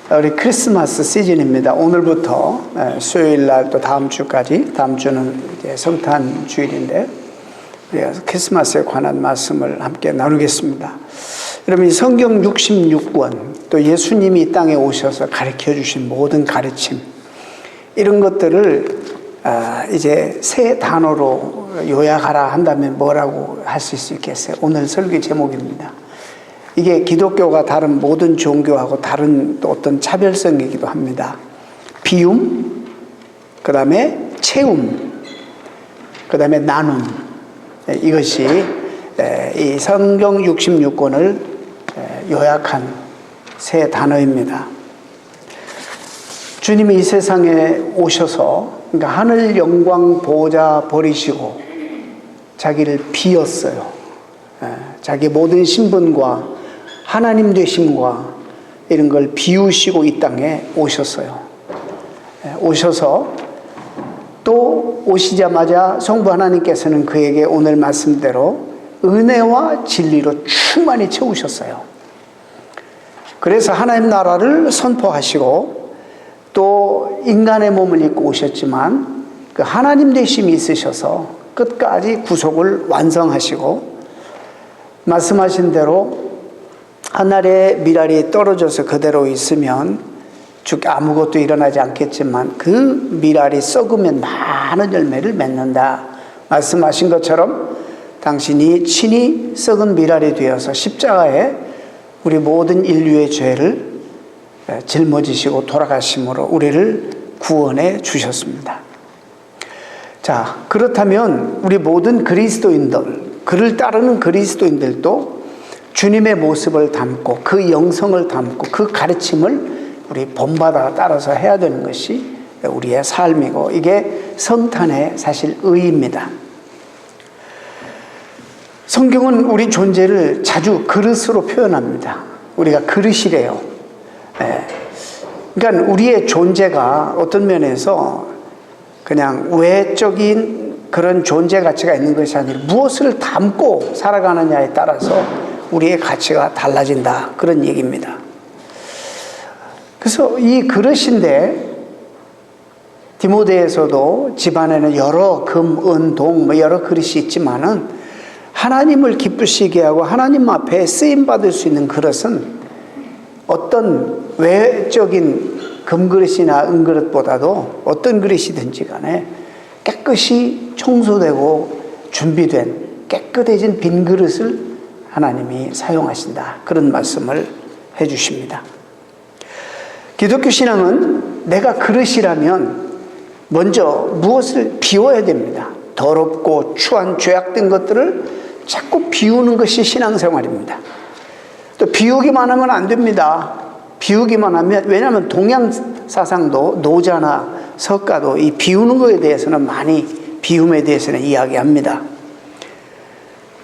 우리 크리스마스 시즌입니다. 오늘부터 수요일 날 또 다음 주까지, 다음 주는 이제 성탄 주일인데, 우리가 크리스마스에 관한 말씀을 함께 나누겠습니다. 여러분, 이 성경 66권, 또 예수님이 이 땅에 오셔서 가르쳐 주신 모든 가르침, 이런 것들을 이제 세 단어로 요약하라 한다면 뭐라고 할 수 있겠어요? 오늘 설교 제목입니다. 이게 기독교가 다른 모든 종교하고 다른 또 어떤 차별성이기도 합니다. 비움, 그 다음에 채움, 그 다음에 나눔. 이것이 이 성경 66권을 요약한 세 단어입니다. 주님이 이 세상에 오셔서, 그러니까 하늘 영광 보좌 버리시고 자기를 비웠어요. 자기 모든 신분과 하나님 되심과 이런 걸 비우시고 이 땅에 오셨어요. 오셔서 또 오시자마자 성부 하나님께서는 그에게 오늘 말씀대로 은혜와 진리로 충만히 채우셨어요. 그래서 하나님 나라를 선포하시고 또 인간의 몸을 입고 오셨지만 그 하나님 되심이 있으셔서 끝까지 구속을 완성하시고 말씀하신 대로 하늘에 미랄이 떨어져서 그대로 있으면 아무것도 일어나지 않겠지만 그 미랄이 썩으면 많은 열매를 맺는다. 말씀하신 것처럼 당신이 친히 썩은 미랄이 되어서 십자가에 우리 모든 인류의 죄를 짊어지시고 돌아가심으로 우리를 구원해 주셨습니다. 자, 그렇다면 우리 모든 그리스도인들, 그를 따르는 그리스도인들도 주님의 모습을 담고 그 영성을 담고 그 가르침을 우리 본받아 따라서 해야 되는 것이 우리의 삶이고, 이게 성탄의 사실 의의입니다. 성경은 우리 존재를 자주 그릇으로 표현합니다. 우리가 그릇이래요. 그러니까 우리의 존재가 어떤 면에서 그냥 외적인 그런 존재 가치가 있는 것이 아니라 무엇을 담고 살아가느냐에 따라서 우리의 가치가 달라진다, 그런 얘기입니다. 그래서 이 그릇인데, 디모데에서도 집안에는 여러 금, 은, 동 여러 그릇이 있지만은 하나님을 기쁘시게 하고 하나님 앞에 쓰임받을 수 있는 그릇은 어떤 외적인 금그릇이나 은그릇보다도 어떤 그릇이든지 간에 깨끗이 청소되고 준비된 깨끗해진 빈 그릇을 하나님이 사용하신다, 그런 말씀을 해주십니다. 기독교 신앙은 내가 그릇이라면 먼저 무엇을 비워야 됩니다. 더럽고 추한 죄악된 것들을 자꾸 비우는 것이 신앙생활입니다. 또 비우기만 하면 안 됩니다. 비우기만 하면, 왜냐하면 동양 사상도 노자나 석가도 이 비우는 것에 대해서는 많이, 비움에 대해서는 이야기합니다.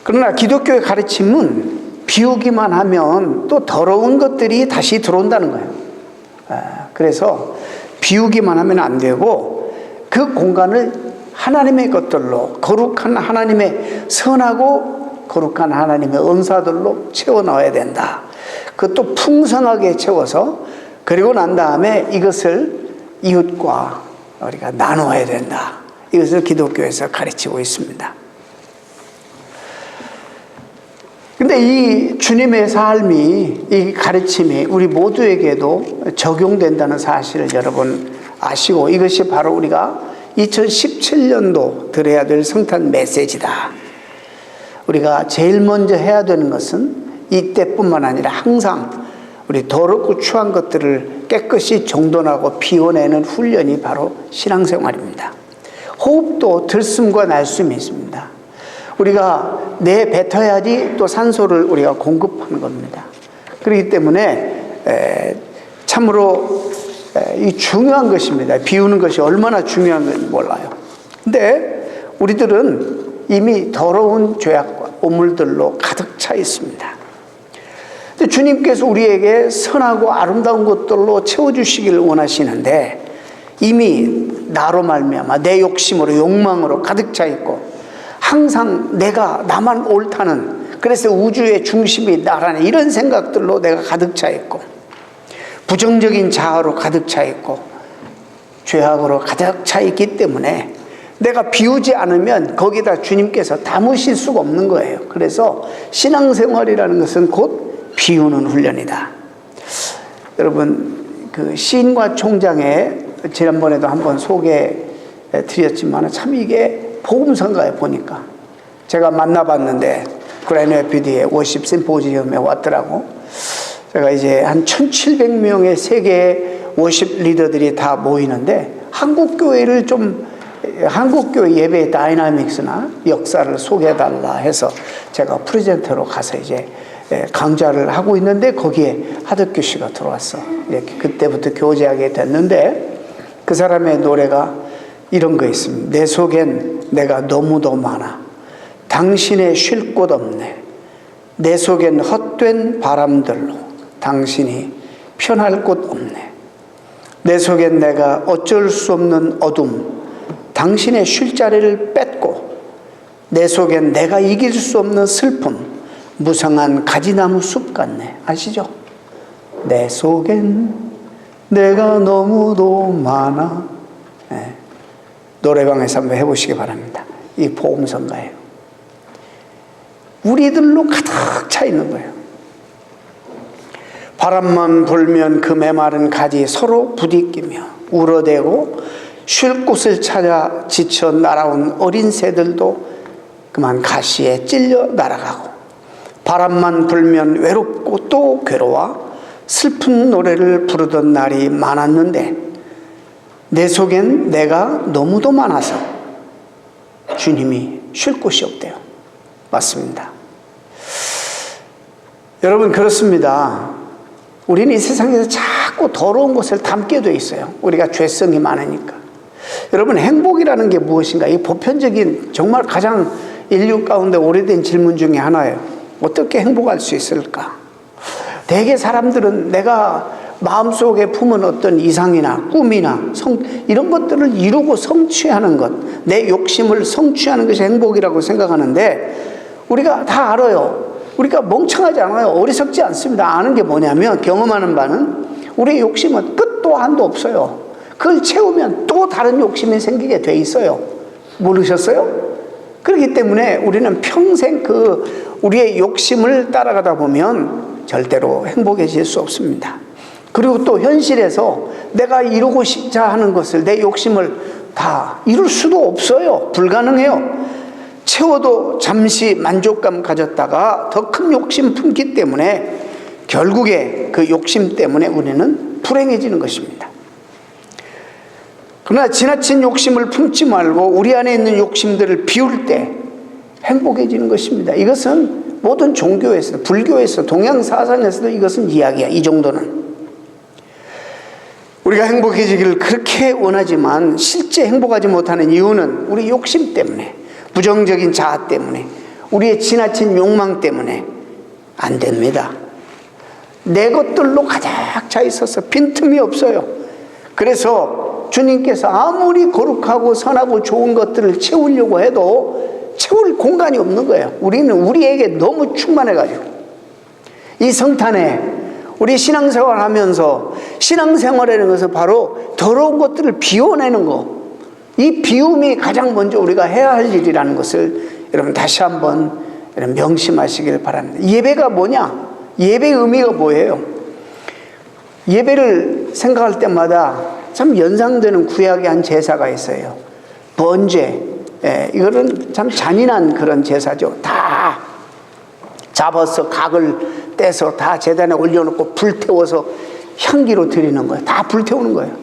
그러나 기독교의 가르침은 비우기만 하면 또 더러운 것들이 다시 들어온다는 거예요. 그래서 비우기만 하면 안 되고 그 공간을 하나님의 것들로, 거룩한 하나님의 선하고 거룩한 하나님의 은사들로 채워 넣어야 된다. 그것도 풍성하게 채워서, 그리고 난 다음에 이것을 이웃과 우리가 나누어야 된다. 이것을 기독교에서 가르치고 있습니다. 근데 이 주님의 삶이, 이 가르침이 우리 모두에게도 적용된다는 사실을 여러분 아시고, 이것이 바로 우리가 2017년도 들어야 될 성탄 메시지다. 우리가 제일 먼저 해야 되는 것은 이때뿐만 아니라 항상 우리 더럽고 추한 것들을 깨끗이 정돈하고 비워내는 훈련이 바로 신앙생활입니다. 호흡도 들숨과 날숨이 있습니다. 우리가 내뱉어야지 또 산소를 우리가 공급하는 겁니다. 그렇기 때문에 참으로 이 중요한 것입니다. 비우는 것이 얼마나 중요한 건지 몰라요. 근데 우리들은 이미 더러운 죄악과 오물들로 가득 차 있습니다. 근데 주님께서 우리에게 선하고 아름다운 것들로 채워주시기를 원하시는데, 이미 나로 말미암아 내 욕심으로, 욕망으로 가득 차 있고, 항상 나만 옳다는, 그래서 우주의 중심이 나라는 이런 생각들로 내가 가득 차 있고, 부정적인 자아로 가득 차 있고 죄악으로 가득 차 있기 때문에 내가 비우지 않으면 거기다 주님께서 담으실 수가 없는 거예요. 그래서 신앙생활이라는 것은 곧 비우는 훈련이다. 여러분, 그 시인과 총장에 지난번에도 한번 소개해 드렸지만 참 이게 복음성가에 보니까 제가 만나봤는데 그랜 레피드의 워십 심포지엄에 왔더라고. 제가 이제 한 1700명의 세계 워십 리더들이 다 모이는데 한국교회 예배의 다이나믹스나 역사를 소개해달라 해서 제가 프레젠터로 가서 이제 강좌를 하고 있는데 거기에 하덕규 씨가 들어왔어. 그때부터 교제하게 됐는데 그 사람의 노래가 이런 거 있습니다. 내 속엔 내가 너무도 많아. 당신의 쉴 곳 없네. 내 속엔 헛된 바람들로 당신이 편할 곳 없네. 내 속엔 내가 어쩔 수 없는 어둠, 당신의 쉴 자리를 뺏고 내 속엔 내가 이길 수 없는 슬픔, 무성한 가지나무 숲 같네. 아시죠? 내 속엔 내가 너무도 많아. 네. 노래방에서 한번 해보시기 바랍니다. 이 복음성가예요. 우리들로 가득 차 있는 거예요. 바람만 불면 그 메마른 가지 서로 부딪히며 울어대고 쉴 곳을 찾아 지쳐 날아온 어린 새들도 그만 가시에 찔려 날아가고 바람만 불면 외롭고 또 괴로워 슬픈 노래를 부르던 날이 많았는데 내 속엔 내가 너무도 많아서 주님이 쉴 곳이 없대요. 맞습니다. 여러분, 그렇습니다. 우리는 이 세상에서 자꾸 더러운 것을 담게 돼 있어요. 우리가 죄성이 많으니까. 여러분, 행복이라는 게 무엇인가? 이 보편적인 정말 가장 인류 가운데 오래된 질문 중에 하나예요. 어떻게 행복할 수 있을까? 대개 사람들은 내가 마음속에 품은 어떤 이상이나 꿈이나 이런 것들을 이루고 성취하는 것, 내 욕심을 성취하는 것이 행복이라고 생각하는데 우리가 다 알아요. 우리가 멍청하지 않아요. 어리석지 않습니다. 아는 게 뭐냐면, 경험하는 바는 우리의 욕심은 끝도 한도 없어요. 그걸 채우면 또 다른 욕심이 생기게 돼 있어요. 모르셨어요? 그렇기 때문에 우리는 평생 우리의 욕심을 따라가다 보면 절대로 행복해질 수 없습니다. 그리고 또 현실에서 내가 이루고 싶자 하는 것을, 내 욕심을 다 이룰 수도 없어요. 불가능해요. 채워도 잠시 만족감 가졌다가 더 큰 욕심 품기 때문에 결국에 그 욕심 때문에 우리는 불행해지는 것입니다. 그러나 지나친 욕심을 품지 말고 우리 안에 있는 욕심들을 비울 때 행복해지는 것입니다. 이것은 모든 종교에서, 불교에서, 동양 사상에서도 이것은 이야기야. 이 정도는. 우리가 행복해지기를 그렇게 원하지만 실제 행복하지 못하는 이유는 우리 욕심 때문에, 부정적인 자아 때문에, 우리의 지나친 욕망 때문에 안 됩니다. 내 것들로 가득 차 있어서 빈틈이 없어요. 그래서 주님께서 아무리 거룩하고 선하고 좋은 것들을 채우려고 해도 채울 공간이 없는 거예요. 우리는 우리에게 너무 충만해가지고. 이 성탄에 우리 신앙생활 하면서, 신앙생활이라는 것은 바로 더러운 것들을 비워내는 거, 이 비움이 가장 먼저 우리가 해야 할 일이라는 것을 여러분 다시 한번 명심하시길 바랍니다. 예배가 뭐냐? 예배의 의미가 뭐예요? 예배를 생각할 때마다 참 연상되는 구약의 한 제사가 있어요. 번제. 이거는 참 잔인한 그런 제사죠. 다 잡아서 각을 떼서 다 제단에 올려놓고 불태워서 향기로 드리는 거예요. 다 불태우는 거예요.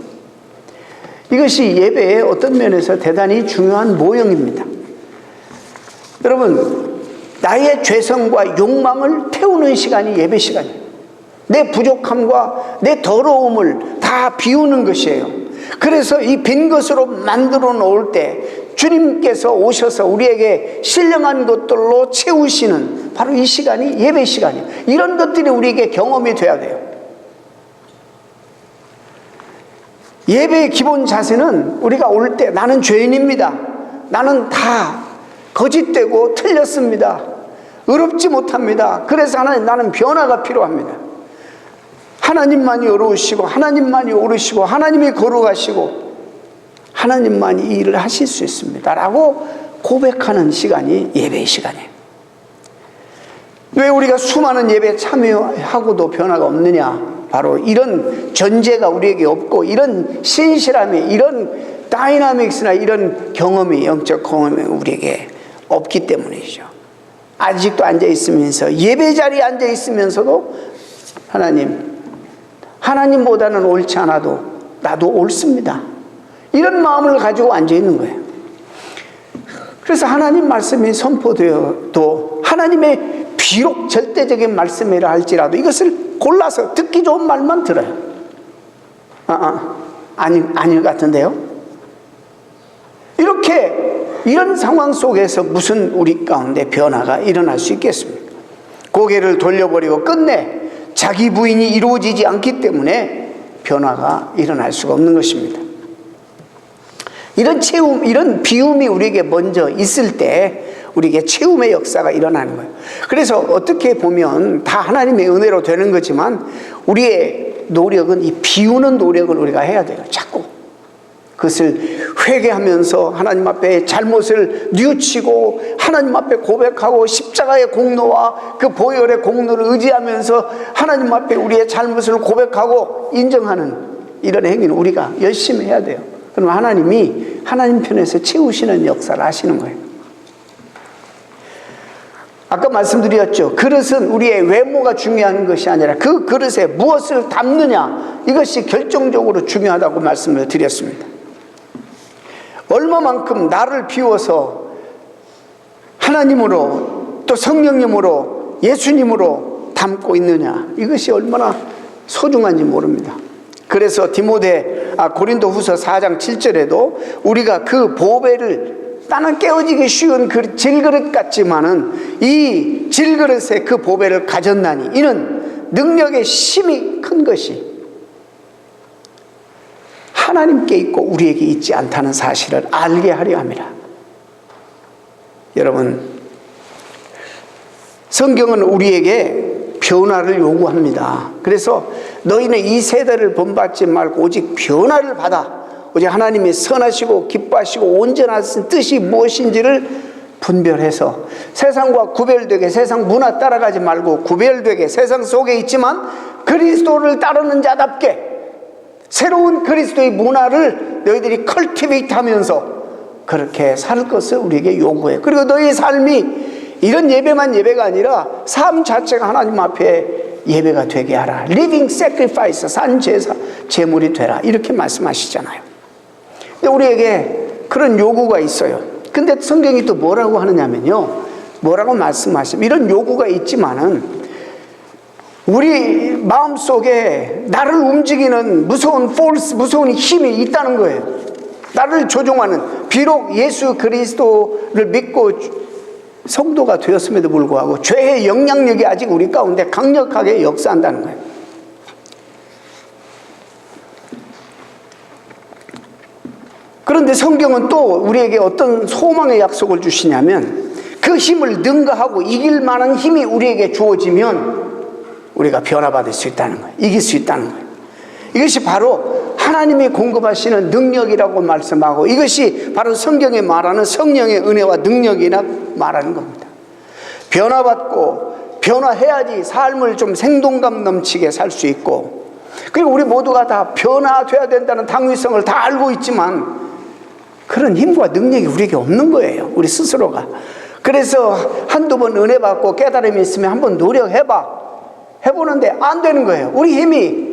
이것이 예배의 어떤 면에서 대단히 중요한 모형입니다. 여러분, 나의 죄성과 욕망을 태우는 시간이 예배 시간이에요. 내 부족함과 내 더러움을 다 비우는 것이에요. 그래서 이 빈 것으로 만들어 놓을 때 주님께서 오셔서 우리에게 신령한 것들로 채우시는 바로 이 시간이 예배 시간이에요. 이런 것들이 우리에게 경험이 돼야 돼요. 예배의 기본 자세는 우리가 올 때 나는 죄인입니다. 나는 다 거짓되고 틀렸습니다. 의롭지 못합니다. 그래서 나는 변화가 필요합니다. 하나님만이 어려우시고 하나님만이 오르시고 하나님이 걸어가시고 하나님만이 이 일을 하실 수 있습니다 라고 고백하는 시간이 예배의 시간이에요. 왜 우리가 수많은 예배에 참여하고도 변화가 없느냐? 바로 이런 전제가 우리에게 없고 이런 신실함이, 이런 다이나믹스나 이런 경험이, 영적 경험이 우리에게 없기 때문이죠. 아직도 앉아있으면서, 예배 자리에 앉아있으면서도 하나님보다는 옳지 않아도 나도 옳습니다, 이런 마음을 가지고 앉아있는 거예요. 그래서 하나님 말씀이 선포되어도 하나님의 비록 절대적인 말씀이라 할지라도 이것을 골라서 듣기 좋은 말만 들어요. 아닐 같은데요? 이런 상황 속에서 무슨 우리 가운데 변화가 일어날 수 있겠습니까? 고개를 돌려버리고 끝내 자기 부인이 이루어지지 않기 때문에 변화가 일어날 수가 없는 것입니다. 이런 체험, 이런 비움이 우리에게 먼저 있을 때 우리에게 체험의 역사가 일어나는 거예요. 그래서 어떻게 보면 다 하나님의 은혜로 되는 거지만 우리의 노력은 이 비우는 노력을 우리가 해야 돼요. 자꾸 그것을 회개하면서 하나님 앞에 잘못을 뉘우치고 하나님 앞에 고백하고 십자가의 공로와 그 보혈의 공로를 의지하면서 하나님 앞에 우리의 잘못을 고백하고 인정하는 이런 행위는 우리가 열심히 해야 돼요. 그럼 하나님이 하나님 편에서 채우시는 역사를 하시는 거예요. 아까 말씀드렸죠. 그릇은 우리의 외모가 중요한 것이 아니라 그 그릇에 무엇을 담느냐, 이것이 결정적으로 중요하다고 말씀을 드렸습니다. 얼마만큼 나를 비워서 하나님으로 또 성령님으로 예수님으로 담고 있느냐, 이것이 얼마나 소중한지 모릅니다. 그래서 고린도 후서 4장 7절에도 우리가 그 보배를, 나는 깨어지기 쉬운 그 질그릇 같지만은 이 질그릇에 그 보배를 가졌나니 이는 능력의 힘이 큰 것이 하나님께 있고 우리에게 있지 않다는 사실을 알게 하려 합니다. 여러분, 성경은 우리에게 변화를 요구합니다. 그래서 너희는 이 세대를 본받지 말고 오직 변화를 받아 오직 하나님이 선하시고 기뻐하시고 온전하신 뜻이 무엇인지를 분별해서 세상과 구별되게, 세상 문화 따라가지 말고 구별되게, 세상 속에 있지만 그리스도를 따르는 자답게 새로운 그리스도의 문화를 너희들이 컬티베이트 하면서 그렇게 살 것을 우리에게 요구해요. 그리고 너희의 삶이 이런 예배만 예배가 아니라 삶 자체가 하나님 앞에 예배가 되게 하라. Living sacrifice, 산제사, 제물이 되라, 이렇게 말씀하시잖아요. 근데 우리에게 그런 요구가 있어요. 근데 성경이 또 뭐라고 하느냐면요, 뭐라고 말씀하시면 이런 요구가 있지만은 우리 마음속에 나를 움직이는 무서운 무서운 힘이 있다는 거예요. 나를 조종하는, 비록 예수 그리스도를 믿고 성도가 되었음에도 불구하고 죄의 영향력이 아직 우리 가운데 강력하게 역사한다는 거예요. 그런데 성경은 또 우리에게 어떤 소망의 약속을 주시냐면 그 힘을 능가하고 이길 만한 힘이 우리에게 주어지면 우리가 변화받을 수 있다는 거예요. 이길 수 있다는 거예요. 이것이 바로 하나님이 공급하시는 능력이라고 말씀하고 이것이 바로 성경에 말하는 성령의 은혜와 능력이라 말하는 겁니다. 변화받고 변화해야지 삶을 좀 생동감 넘치게 살 수 있고, 그리고 우리 모두가 다 변화돼야 된다는 당위성을 다 알고 있지만 그런 힘과 능력이 우리에게 없는 거예요, 우리 스스로가. 그래서 한두 번 은혜 받고 깨달음이 있으면 한번 노력해봐, 해보는데 안 되는 거예요. 우리 힘이,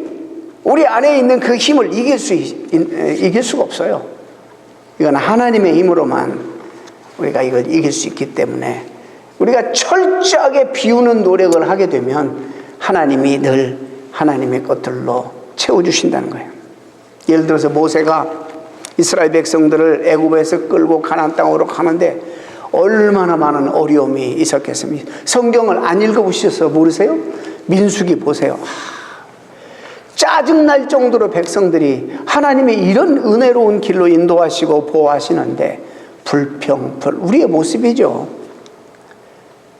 우리 안에 있는 그 힘을 이길 수가 없어요. 이건 하나님의 힘으로만 우리가 이걸 이길 수 있기 때문에 우리가 철저하게 비우는 노력을 하게 되면 하나님이 늘 하나님의 것들로 채워주신다는 거예요. 예를 들어서 모세가 이스라엘 백성들을 애굽에서 끌고 가나안 땅으로 가는데 얼마나 많은 어려움이 있었겠습니까? 성경을 안 읽어보셔서 모르세요? 민수기 보세요. 짜증날 정도로 백성들이 하나님의 이런 은혜로운 길로 인도하시고 보호하시는데 우리의 모습이죠.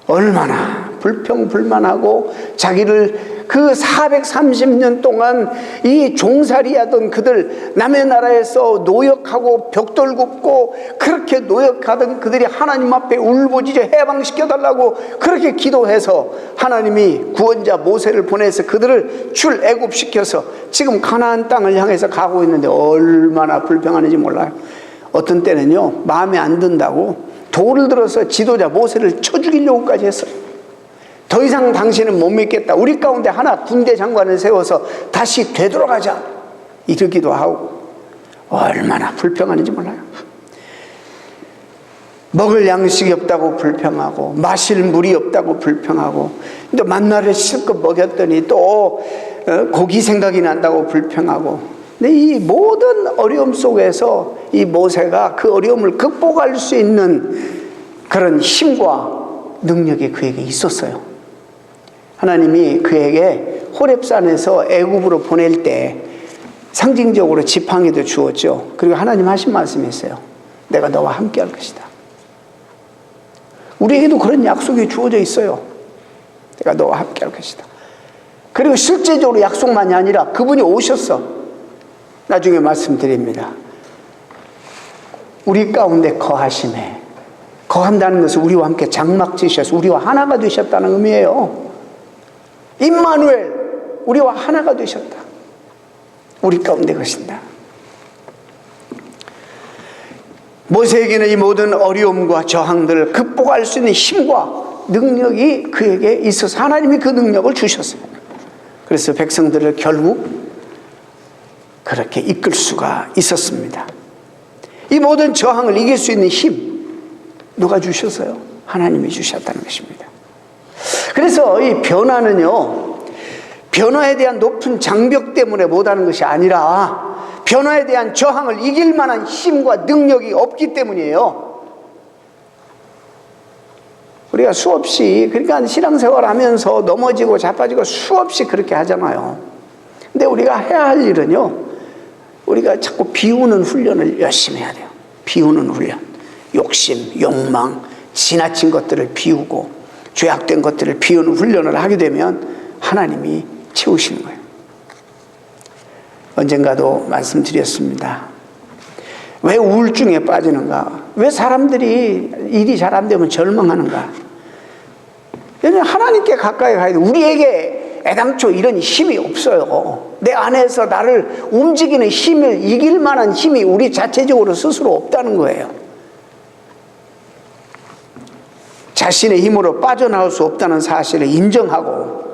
얼마나 불평불만하고 자기를 그 430년 동안 이 종살이하던 그들, 남의 나라에서 노역하고 벽돌 굽고 그렇게 노역하던 그들이 하나님 앞에 울부짖어 해방시켜달라고 그렇게 기도해서 하나님이 구원자 모세를 보내서 그들을 출애굽시켜서 지금 가나안 땅을 향해서 가고 있는데 얼마나 불평하는지 몰라요. 어떤 때는요, 마음에 안 든다고 돌을 들어서 지도자 모세를 쳐 죽이려고까지 했어요. 더 이상 당신은 못 믿겠다. 우리 가운데 하나 군대 장관을 세워서 다시 되돌아가자. 이러기도 하고 얼마나 불평하는지 몰라요. 먹을 양식이 없다고 불평하고 마실 물이 없다고 불평하고 또 만나를 실컷 먹였더니 또 고기 생각이 난다고 불평하고. 근데 이 모든 어려움 속에서 이 모세가 그 어려움을 극복할 수 있는 그런 힘과 능력이 그에게 있었어요. 하나님이 그에게 호렙산에서 애굽으로 보낼 때 상징적으로 지팡이도 주었죠. 그리고 하나님 하신 말씀이 있어요. 내가 너와 함께 할 것이다. 우리에게도 그런 약속이 주어져 있어요. 내가 너와 함께 할 것이다. 그리고 실제적으로 약속만이 아니라 그분이 오셨어. 나중에 말씀드립니다. 우리 가운데 거하심에, 거한다는 것은 우리와 함께 장막 지셔서 우리와 하나가 되셨다는 의미예요. 임마누엘, 우리와 하나가 되셨다. 우리 가운데 거신다. 모세에게는 이 모든 어려움과 저항들을 극복할 수 있는 힘과 능력이 그에게 있어서 하나님이 그 능력을 주셨어요. 그래서 백성들을 결국 그렇게 이끌 수가 있었습니다. 이 모든 저항을 이길 수 있는 힘, 누가 주셨어요? 하나님이 주셨다는 것입니다. 그래서 이 변화는요, 변화에 대한 높은 장벽 때문에 못하는 것이 아니라 변화에 대한 저항을 이길 만한 힘과 능력이 없기 때문이에요. 우리가 수없이, 그러니까 신앙생활 하면서 넘어지고 자빠지고 수없이 그렇게 하잖아요. 근데 우리가 해야 할 일은요, 우리가 자꾸 비우는 훈련을 열심히 해야 돼요. 비우는 훈련. 욕심, 욕망, 지나친 것들을 비우고 죄악된 것들을 비우는 훈련을 하게 되면 하나님이 채우시는 거예요. 언젠가도 말씀드렸습니다. 왜 우울증에 빠지는가? 왜 사람들이 일이 잘 안 되면 절망하는가? 왜냐하면 하나님께 가까이 가야 돼. 우리에게 애당초 이런 힘이 없어요. 내 안에서 나를 움직이는 힘을 이길 만한 힘이 우리 자체적으로 스스로 없다는 거예요. 자신의 힘으로 빠져나올 수 없다는 사실을 인정하고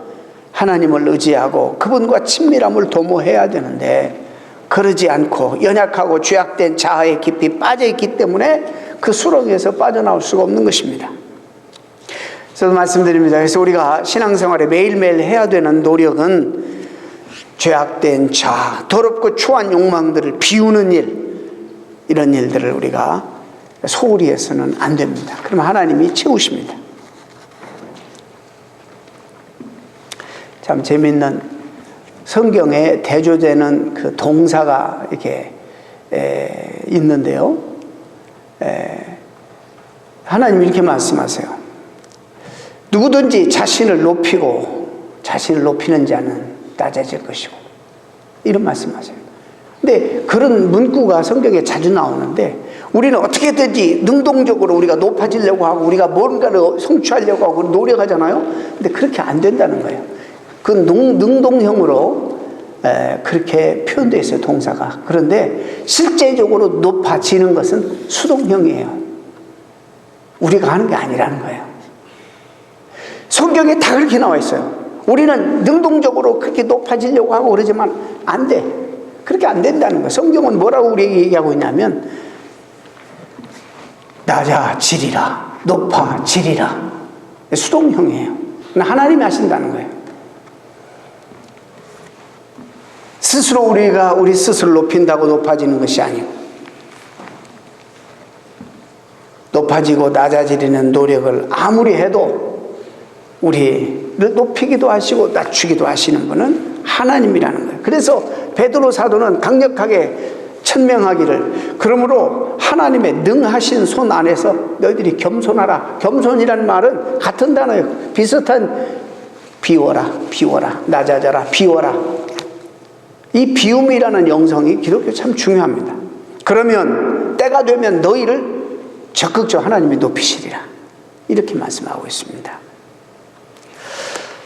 하나님을 의지하고 그분과 친밀함을 도모해야 되는데 그러지 않고 연약하고 죄악된 자아에 깊이 빠져있기 때문에 그 수렁에서 빠져나올 수가 없는 것입니다. 저도 말씀드립니다. 그래서 우리가 신앙생활에 매일매일 해야 되는 노력은 죄악된 자아, 더럽고 추한 욕망들을 비우는 일, 이런 일들을 우리가 소홀히 해서는 안 됩니다. 그럼 하나님이 채우십니다. 참 재미있는 성경에 대조되는 그 동사가 이렇게 있는데요. 하나님이 이렇게 말씀하세요. 누구든지 자신을 높이고 자신을 높이는 자는 낮아질 것이고, 이런 말씀하세요. 근데 그런 문구가 성경에 자주 나오는데 우리는 어떻게든지 능동적으로 우리가 높아지려고 하고 우리가 뭔가를 성취하려고 하고 노력하잖아요. 근데 그렇게 안 된다는 거예요. 그 능동형으로 그렇게 표현되어 있어요, 동사가. 그런데 실제적으로 높아지는 것은 수동형이에요. 우리가 하는 게 아니라는 거예요. 성경에 다 그렇게 나와 있어요. 우리는 능동적으로 그렇게 높아지려고 하고 그러지만 안 돼. 그렇게 안 된다는 거예요. 성경은 뭐라고 우리에게 얘기하고 있냐면 낮아지리라, 높아지리라. 수동형이에요. 하나님이 하신다는 거예요. 스스로 우리가 우리 스스로 높인다고 높아지는 것이 아니고 높아지고 낮아지려는 노력을 아무리 해도 우리를 높이기도 하시고 낮추기도 하시는 분은 하나님이라는 거예요. 그래서 베드로 사도는 강력하게 천명하기를, 그러므로 하나님의 능하신 손 안에서 너희들이 겸손하라. 겸손이라는 말은 같은 단어예요. 비슷한 비워라, 비워라, 낮아져라, 비워라. 이 비움이라는 영성이 기독교 참 중요합니다. 그러면 때가 되면 너희를 적극적으로 하나님이 높이시리라. 이렇게 말씀하고 있습니다.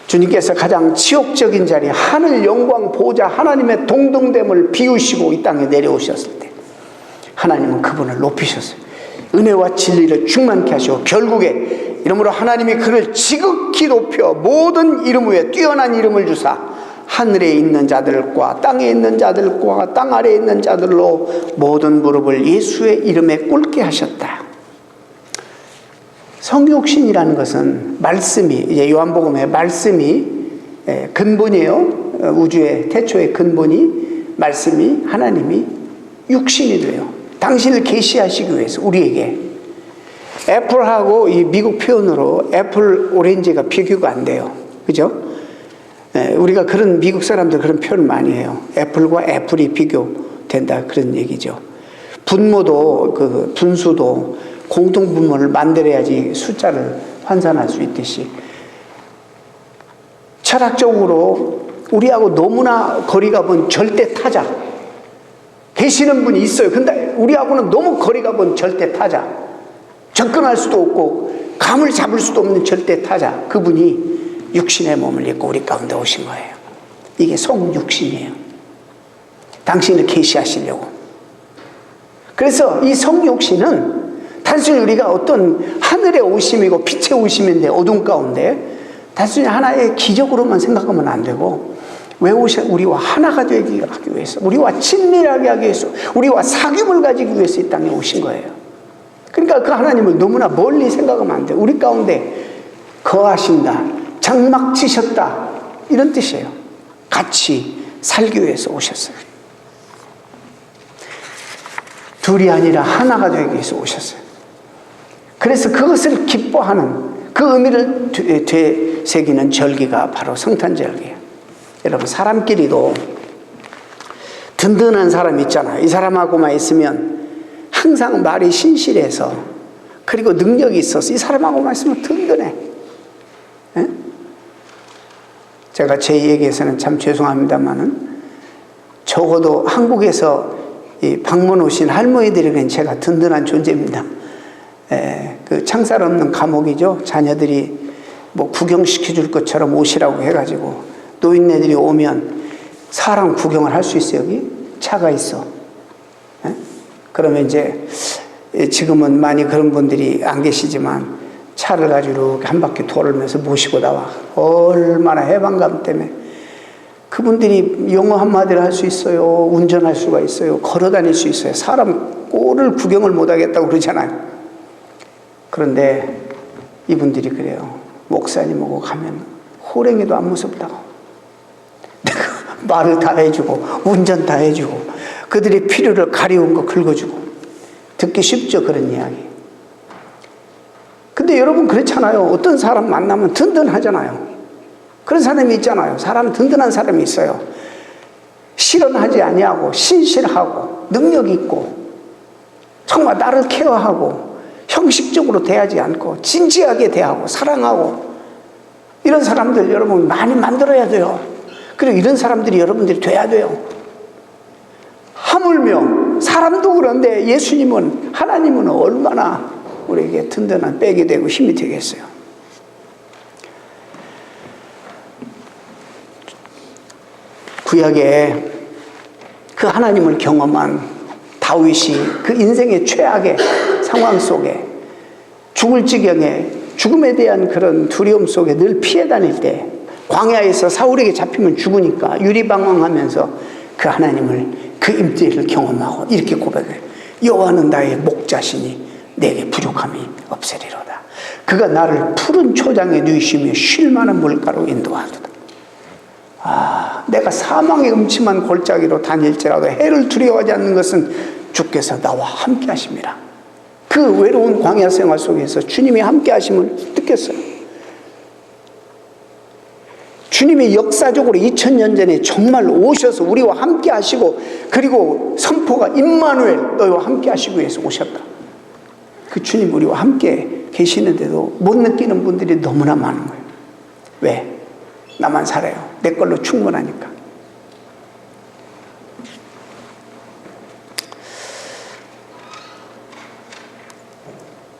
주님께서 가장 지옥적인 자리, 하늘 영광 보좌 하나님의 동등됨을 비우시고 이 땅에 내려오셨을 때 하나님은 그분을 높이셨어요. 은혜와 진리를 충만케 하시고 결국에 이러므로 하나님이 그를 지극히 높여 모든 이름 위에 뛰어난 이름을 주사 하늘에 있는 자들과 땅에 있는 자들과 땅 아래에 있는 자들로 모든 무릎을 예수의 이름에 꿇게 하셨다. 성육신이라는 것은 말씀이, 이제 요한복음의 말씀이 근본이에요. 우주의 태초의 근본이 말씀이 하나님이 육신이 돼요. 당신을 계시하시기 위해서 우리에게. 애플하고 이 미국 표현으로 애플 오렌지가 비교가 안 돼요. 그죠? 우리가 그런 미국 사람들 그런 표현 많이 해요. 애플과 애플이 비교된다 그런 얘기죠. 분모도 그 분수도 공통분모를 만들어야지 숫자를 환산할 수 있듯이 철학적으로 우리하고 너무나 거리가 먼 절대 타자 계시는 분이 있어요. 근데 우리하고는 너무 거리가 먼 절대 타자, 접근할 수도 없고 감을 잡을 수도 없는 절대 타자, 그분이 육신의 몸을 입고 우리 가운데 오신 거예요. 이게 성육신이에요. 당신을 계시하시려고. 그래서 이 성육신은 단순히 우리가 어떤 하늘의 오심이고 빛의 오심인데 어둠 가운데 단순히 하나의 기적으로만 생각하면 안 되고 왜 우리와 하나가 되기 하기 위해서, 우리와 친밀하게 하기 위해서, 우리와 사귐을 가지기 위해서 이 땅에 오신 거예요. 그러니까 그 하나님을 너무나 멀리 생각하면 안 돼요. 우리 가운데 거하신다, 장막 치셨다, 이런 뜻이에요. 같이 살기 위해서 오셨어요. 둘이 아니라 하나가 되기 위해서 오셨어요. 그래서 그것을 기뻐하는 그 의미를 되새기는 절기가 바로 성탄절기예요. 여러분, 사람끼리도 든든한 사람 있잖아요. 이 사람하고만 있으면 항상 말이 신실해서, 그리고 능력이 있어서 이 사람하고만 있으면 든든해. 에? 제가 제 얘기에서는 참 죄송합니다만은 적어도 한국에서 이 방문 오신 할머니들에게는 제가 든든한 존재입니다. 그 창살 없는 감옥이죠. 자녀들이 뭐 구경시켜줄 것처럼 오시라고 해가지고 노인네들이 오면 사람 구경을 할 수 있어요. 여기 차가 있어. 에? 그러면 이제 지금은 많이 그런 분들이 안 계시지만 차를 가지고 이렇게 한 바퀴 돌면서 모시고 나와. 얼마나 해방감 때문에. 그분들이 영어 한마디를 할 수 있어요. 운전할 수가 있어요. 걸어 다닐 수 있어요. 사람 꼴을 구경을 못 하겠다고 그러잖아요. 그런데 이분들이 그래요. 목사님하고 가면 호랭이도 안 무섭다고. 내가 말을 다 해주고 운전 다 해주고 그들의 필요를 가려운 거 긁어주고. 듣기 쉽죠, 그런 이야기. 근데 여러분 그렇잖아요. 어떤 사람 만나면 든든하잖아요. 그런 사람이 있잖아요. 사람 든든한 사람이 있어요. 실언하지 아니하고 신실하고 능력 있고 정말 나를 케어하고 형식적으로 대하지 않고 진지하게 대하고 사랑하고, 이런 사람들 여러분 많이 만들어야 돼요. 그리고 이런 사람들이 여러분들이 돼야 돼요. 하물며 사람도 그런데 예수님은, 하나님은 얼마나 우리에게 든든한 백이 되고 힘이 되겠어요. 구약에 그 하나님을 경험한 다윗이 그 인생의 최악의 상황 속에 죽을 지경에, 죽음에 대한 그런 두려움 속에 늘 피해 다닐 때 광야에서 사울에게 잡히면 죽으니까 유리방황하면서 그 하나님을, 그 임재를 경험하고 이렇게 고백해요. 여호와는 나의 목자시니 내게 부족함이 없으리로다. 그가 나를 푸른 초장에 누이시며 쉴 만한 물가로 인도하도다. 내가 사망의 음침한 골짜기로 다닐지라도 해를 두려워하지 않는 것은 주께서 나와 함께 하심이라. 그 외로운 광야 생활 속에서 주님이 함께 하심을 느꼈어요. 주님이 역사적으로 2000년 전에 정말 오셔서 우리와 함께 하시고, 그리고 선포가 임마누엘, 너희와 함께 하시기 위해서 오셨다. 그 주님 우리와 함께 계시는데도 못 느끼는 분들이 너무나 많은 거예요. 왜? 나만 살아요. 내 걸로 충분하니까.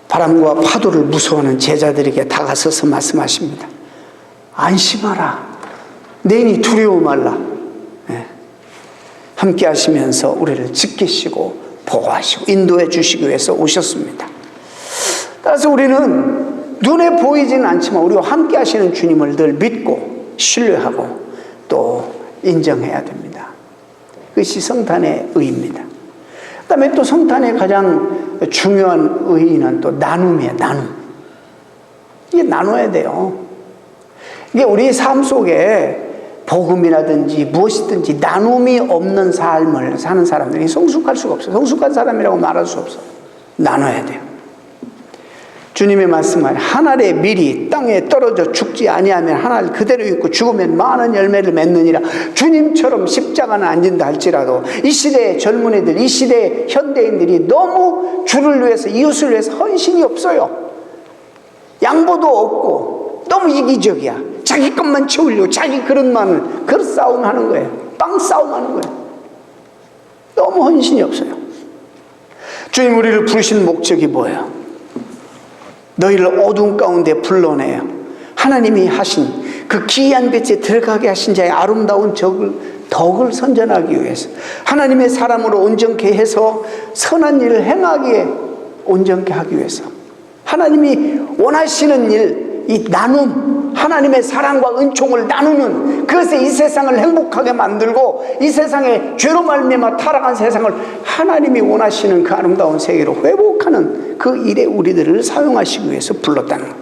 바람과 파도를 무서워하는 제자들에게 다가서서 말씀하십니다. 안심하라. 내니 두려워 말라. 네. 함께 하시면서 우리를 지키시고 보호하시고 인도해 주시기 위해서 오셨습니다. 따라서 우리는 눈에 보이지는 않지만 우리와 함께 하시는 주님을 늘 믿고 신뢰하고 또 인정해야 됩니다. 그것이 성탄의 의의입니다. 그 다음에 또 성탄의 가장 중요한 의의는 또 나눔이에요. 나눔. 이게 나눠야 돼요. 이게 우리 삶 속에 복음이라든지 무엇이든지 나눔이 없는 삶을 사는 사람들이 성숙할 수가 없어요. 성숙한 사람이라고 말할 수 없어요. 나눠야 돼요. 주님의 말씀은 한 알의 밀이 땅에 떨어져 죽지 아니하면 한 알 그대로 있고 죽으면 많은 열매를 맺느니라. 주님처럼 십자가는 안 진다 할지라도 이 시대의 젊은이들, 이 시대의 현대인들이 너무 주를 위해서, 이웃을 위해서 헌신이 없어요. 양보도 없고 너무 이기적이야. 자기 것만 채우려고 자기 그릇만, 그릇 싸움 하는 거예요. 빵 싸움 하는 거예요. 너무 헌신이 없어요. 주님 우리를 부르신 목적이 뭐예요? 너희를 어두운 가운데 불러내요. 하나님이 하신 그 기이한 빛에 들어가게 하신 자의 아름다운 덕을 선전하기 위해서, 하나님의 사람으로 온전케 해서 선한 일을 행하기에 온전케 하기 위해서, 하나님이 원하시는 일, 이 나눔, 하나님의 사랑과 은총을 나누는 그것에 이 세상을 행복하게 만들고 이 세상에 죄로 말미암아 타락한 세상을 하나님이 원하시는 그 아름다운 세계로 회복하는 그 일에 우리들을 사용하시기 위해서 불렀다는 것.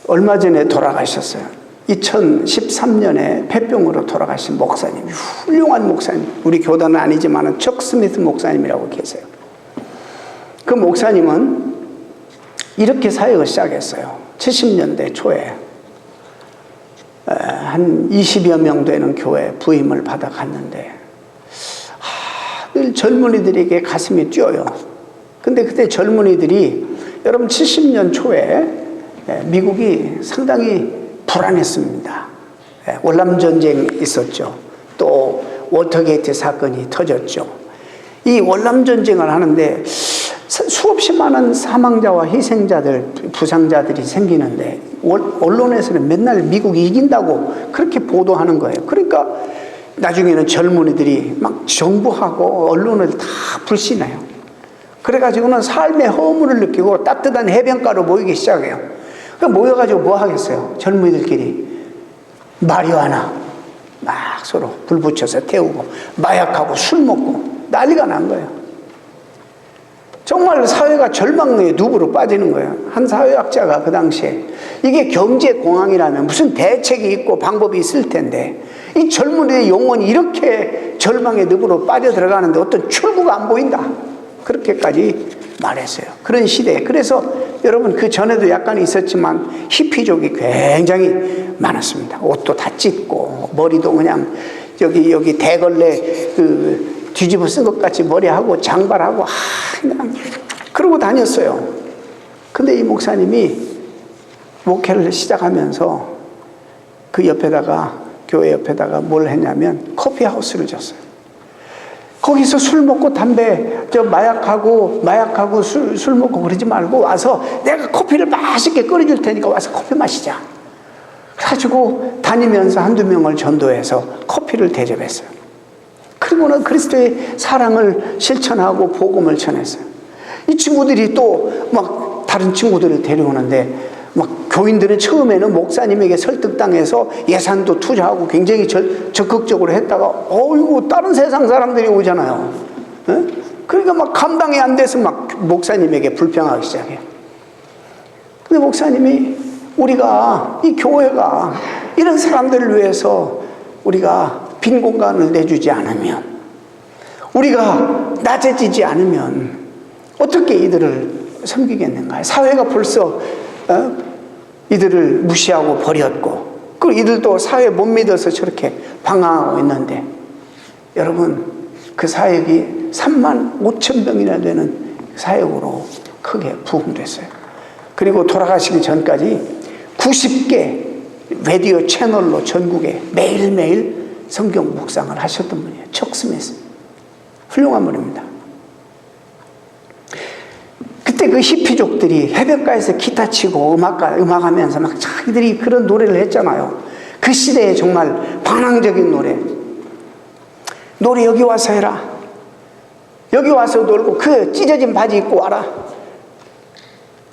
얼마 전에 돌아가셨어요. 2013년에 폐병으로 돌아가신 목사님, 훌륭한 목사님, 우리 교단은 아니지만 척 스미스 목사님이라고 계세요. 그 목사님은 이렇게 사역을 시작했어요. 70년대 초에 한 20여 명 되는 교회 부임을 받아 갔는데 늘 젊은이들에게 가슴이 뛰어요. 근데 그때 젊은이들이, 여러분 70년 초에 미국이 상당히 불안했습니다. 월남전쟁이 있었죠. 또 워터게이트 사건이 터졌죠. 이 월남전쟁을 하는데 수없이 많은 사망자와 희생자들, 부상자들이 생기는데 언론에서는 맨날 미국이 이긴다고 그렇게 보도하는 거예요. 그러니까 나중에는 젊은이들이 막 정부하고 언론을 다 불신해요. 그래가지고는 삶의 허물을 느끼고 따뜻한 해변가로 모이기 시작해요. 그 모여가지고 뭐 하겠어요? 젊은이들끼리 마리화나 막 서로 불 붙여서 태우고 마약하고 술 먹고 난리가 난 거예요. 정말 사회가 절망의 늪으로 빠지는 거예요. 한 사회학자가 그 당시에 이게 경제공황이라면 무슨 대책이 있고 방법이 있을 텐데 이 젊은이의 영혼이 이렇게 절망의 늪으로 빠져들어가는데 어떤 출구가 안 보인다. 그렇게까지 말했어요. 그런 시대에. 그래서 여러분 그 전에도 약간 있었지만 히피족이 굉장히 많았습니다. 옷도 다 찢고 머리도 그냥 여기 대걸레 뒤집어 쓴 것 같이 머리하고 장발하고 그냥 그러고 다녔어요. 근데 이 목사님이 목회를 시작하면서 그 옆에다가, 교회 옆에다가 뭘 했냐면 커피하우스를 줬어요. 거기서 술 먹고 담배 마약하고 술 먹고 그러지 말고 와서 내가 커피를 맛있게 끓여줄 테니까 와서 커피 마시자. 그래가지고 다니면서 한두 명을 전도해서 커피를 대접했어요. 그리고는 그리스도의 사랑을 실천하고 복음을 전했어요. 이 친구들이 또 막 다른 친구들을 데려오는데 막 교인들은 처음에는 목사님에게 설득당해서 예산도 투자하고 굉장히 적극적으로 했다가 어이구 다른 세상 사람들이 오잖아요. 에? 그러니까 막 감당이 안 돼서 막 목사님에게 불평하기 시작해요. 근데 목사님이 우리가 이 교회가 이런 사람들을 위해서 우리가 빈 공간을 내주지 않으면, 우리가 낮아지지 않으면 어떻게 이들을 섬기겠는가. 사회가 벌써 이들을 무시하고 버렸고, 그리고 이들도 사회에 못 믿어서 저렇게 방황하고 있는데, 여러분 그 사역이 35,000명이나 되는 사역으로 크게 부흥됐어요. 그리고 돌아가시기 전까지 90개 라디오 채널로 전국에 매일매일 성경 묵상을 하셨던 분이에요. 척스미스. 훌륭한 분입니다. 그때 그 히피족들이 해변가에서 기타 치고 음악하면서 막 자기들이 그런 노래를 했잖아요. 그 시대에 정말 반항적인 노래 여기 와서 해라. 여기 와서 놀고 그 찢어진 바지 입고 와라.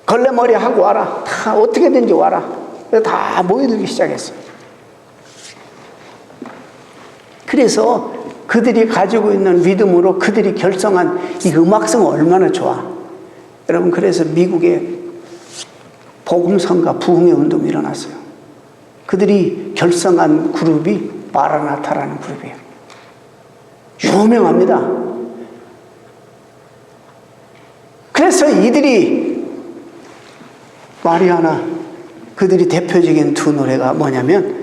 걸레머리 하고 와라. 다 어떻게든지 와라. 다 모여들기 시작했어요. 그래서 그들이 가지고 있는 리듬으로 그들이 결성한 이 음악성은 얼마나 좋아. 여러분, 그래서 미국에 복음성과 부흥의 운동이 일어났어요. 그들이 결성한 그룹이 마라나타라는 그룹이에요. 유명합니다. 그래서 이들이 마리아나 그들이 대표적인 두 노래가 뭐냐면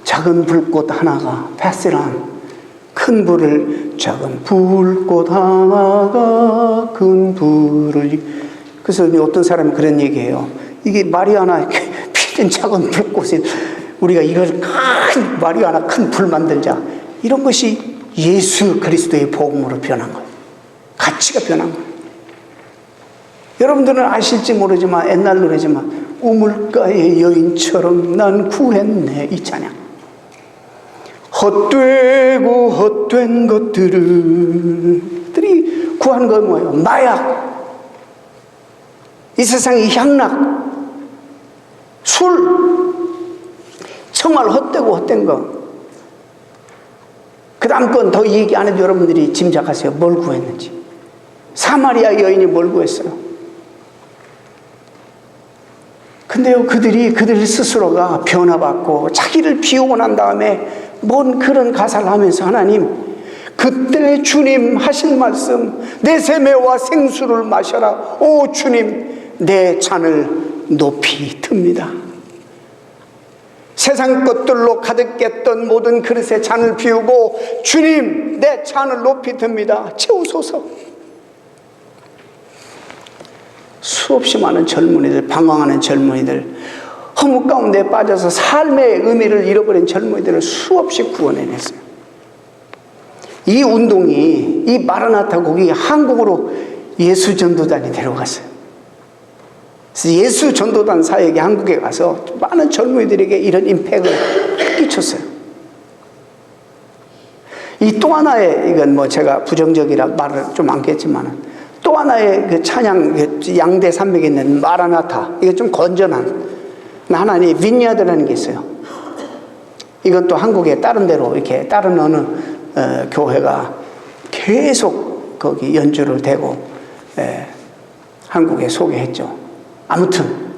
작은 불꽃 하나가 패스란 큰 불을 작은 불꽃 하나가 큰 불을 그래서 어떤 사람이 그런 얘기해요. 이게 마리아나 피는 작은 불꽃이 우리가 이걸 큰 마리아나 큰 불 만들자 이런 것이 예수 그리스도의 복음으로 변한 거예요. 가치가 변한 거예요. 여러분들은 아실지 모르지만 옛날 노래지만 우물가의 여인처럼 난 구했네 이 찬양. 헛되고 헛된 것들이 구한 건 뭐예요? 마약, 이 세상의 향락, 술, 정말 헛되고 헛된 거. 그 다음 건 더 얘기 안 해도 여러분들이 짐작하세요. 뭘 구했는지. 사마리아 여인이 뭘 구했어요? 근데요, 그들 스스로가 변화받고 자기를 비우고 난 다음에 뭔 그런 가사를 하면서 하나님, 그때 주님 하실 말씀, 내 세매와 생수를 마셔라. 오 주님, 내 잔을 높이 듭니다. 세상 것들로 가득했던 모든 그릇에 잔을 비우고 주님, 내 잔을 높이 듭니다. 채우소서. 수없이 많은 젊은이들, 방황하는 젊은이들, 허무 가운데 빠져서 삶의 의미를 잃어버린 젊은이들을 수없이 구원해냈어요. 이 운동이, 이 마라나타 곡이 한국으로 예수 전도단이 데려갔어요. 그래서 예수 전도단 사역이 한국에 가서 많은 젊은이들에게 이런 임팩을 끼쳤어요. 이 또 하나의, 이건 뭐 제가 부정적이라 말을 좀 않겠지만은, 또 하나의 그 찬양, 양대 산맥에 있는 마라나타, 이게 좀 건전한, 하나님 빈야드라는 게 있어요. 이건 또 한국에 다른 데로 이렇게 다른 어느 교회가 계속 거기 연주를 대고 한국에 소개했죠. 아무튼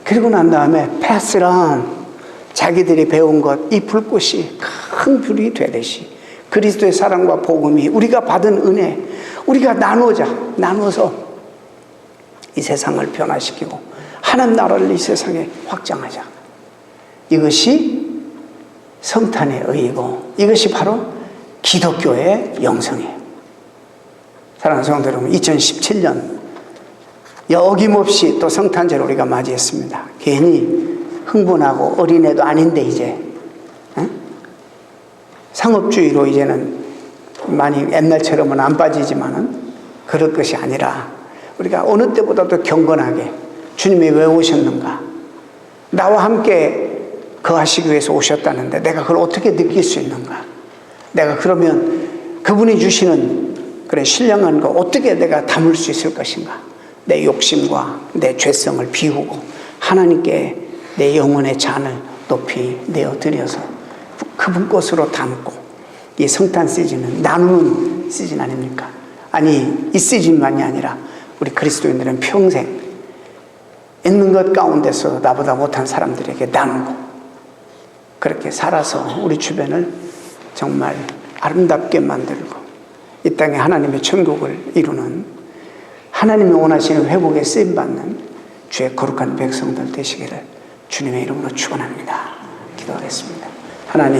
그리고 난 다음에 패스란 자기들이 배운 것, 이 불꽃이 큰 불이 되듯이 그리스도의 사랑과 복음이 우리가 받은 은혜, 우리가 나눠서 이 세상을 변화시키고 하나님 나라를 이 세상에 확장하자. 이것이 성탄의 의의고 이것이 바로 기독교의 영성이에요. 사랑하는 성도 여러분, 2017년 여김없이 또 성탄절을 우리가 맞이했습니다. 괜히 흥분하고 어린애도 아닌데 이제 상업주의로 이제는 많이 옛날처럼은 안 빠지지만은 그럴 것이 아니라 우리가 어느 때보다도 경건하게 주님이 왜 오셨는가? 나와 함께 거하시기 위해서 오셨다는데 내가 그걸 어떻게 느낄 수 있는가? 내가 그러면 그분이 주시는 그런 신령한 거 어떻게 내가 담을 수 있을 것인가? 내 욕심과 내 죄성을 비우고 하나님께 내 영혼의 잔을 높이 내어드려서 그분 것으로 담고, 이 성탄 시즌은 나누는 시즌 아닙니까? 아니, 이 시즌만이 아니라 우리 그리스도인들은 평생 있는 것 가운데서 나보다 못한 사람들에게 나누고 그렇게 살아서 우리 주변을 정말 아름답게 만들고 이 땅에 하나님의 천국을 이루는, 하나님이 원하시는 회복에 쓰임받는 주의 거룩한 백성들 되시기를 주님의 이름으로 축원합니다. 기도하겠습니다. 하나님,